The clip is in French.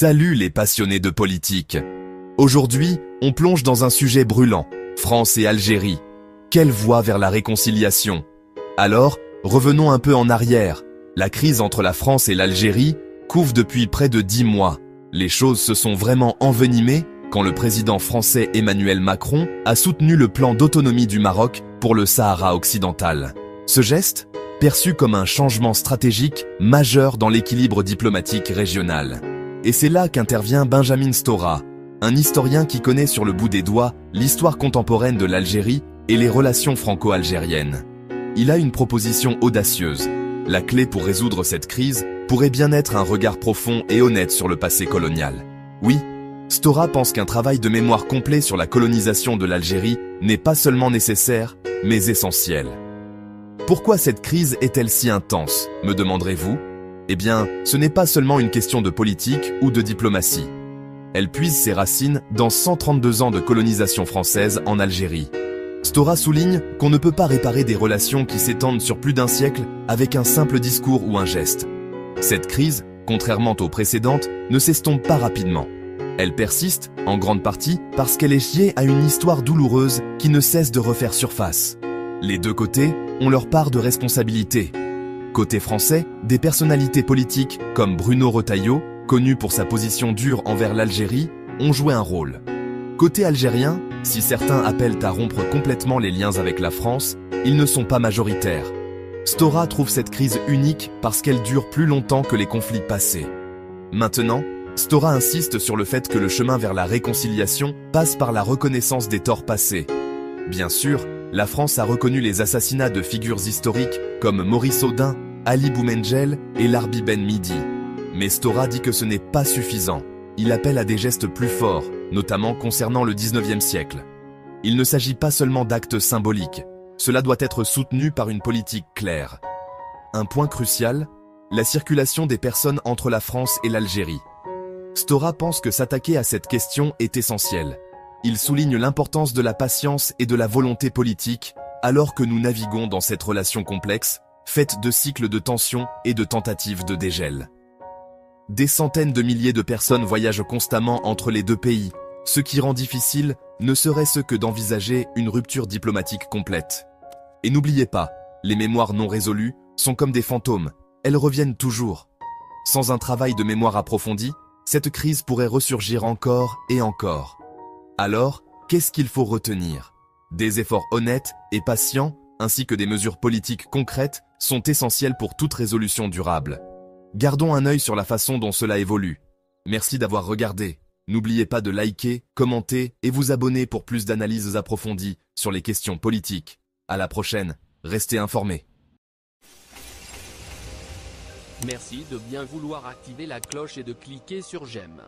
Salut les passionnés de politique. Aujourd'hui, on plonge dans un sujet brûlant, France et Algérie. Quelle voie vers la réconciliation? Alors, revenons un peu en arrière. La crise entre la France et l'Algérie couve depuis près de 10 mois. Les choses se sont vraiment envenimées quand le président français Emmanuel Macron a soutenu le plan d'autonomie du Maroc pour le Sahara occidental. Ce geste, perçu comme un changement stratégique majeur dans l'équilibre diplomatique régional. Et c'est là qu'intervient Benjamin Stora, un historien qui connaît sur le bout des doigts l'histoire contemporaine de l'Algérie et les relations franco-algériennes. Il a une proposition audacieuse. La clé pour résoudre cette crise pourrait bien être un regard profond et honnête sur le passé colonial. Oui, Stora pense qu'un travail de mémoire complet sur la colonisation de l'Algérie n'est pas seulement nécessaire, mais essentiel. Pourquoi cette crise est-elle si intense, me demanderez-vous? Eh bien, ce n'est pas seulement une question de politique ou de diplomatie. Elle puise ses racines dans 132 ans de colonisation française en Algérie. Stora souligne qu'on ne peut pas réparer des relations qui s'étendent sur plus d'un siècle avec un simple discours ou un geste. Cette crise, contrairement aux précédentes, ne s'estompe pas rapidement. Elle persiste, en grande partie, parce qu'elle est liée à une histoire douloureuse qui ne cesse de refaire surface. Les deux côtés ont leur part de responsabilité. Côté français, des personnalités politiques comme Bruno Retailleau, connu pour sa position dure envers l'Algérie, ont joué un rôle. Côté algérien, si certains appellent à rompre complètement les liens avec la France, ils ne sont pas majoritaires. Stora trouve cette crise unique parce qu'elle dure plus longtemps que les conflits passés. Maintenant, Stora insiste sur le fait que le chemin vers la réconciliation passe par la reconnaissance des torts passés. Bien sûr, la France a reconnu les assassinats de figures historiques comme Maurice Audin, Ali Boumengel et Larbi Ben Midi. Mais Stora dit que ce n'est pas suffisant. Il appelle à des gestes plus forts, notamment concernant le 19e siècle. Il ne s'agit pas seulement d'actes symboliques. Cela doit être soutenu par une politique claire. Un point crucial, la circulation des personnes entre la France et l'Algérie. Stora pense que s'attaquer à cette question est essentiel. Il souligne l'importance de la patience et de la volonté politique, alors que nous naviguons dans cette relation complexe, faite de cycles de tensions et de tentatives de dégel. Des centaines de milliers de personnes voyagent constamment entre les deux pays, ce qui rend difficile ne serait-ce que d'envisager une rupture diplomatique complète. Et n'oubliez pas, les mémoires non résolues sont comme des fantômes, elles reviennent toujours. Sans un travail de mémoire approfondi, cette crise pourrait ressurgir encore et encore. Alors, qu'est-ce qu'il faut retenir? Des efforts honnêtes et patients, ainsi que des mesures politiques concrètes, sont essentielles pour toute résolution durable. Gardons un œil sur la façon dont cela évolue. Merci d'avoir regardé. N'oubliez pas de liker, commenter et vous abonner pour plus d'analyses approfondies sur les questions politiques. À la prochaine, restez informés. Merci de bien vouloir activer la cloche et de cliquer sur j'aime.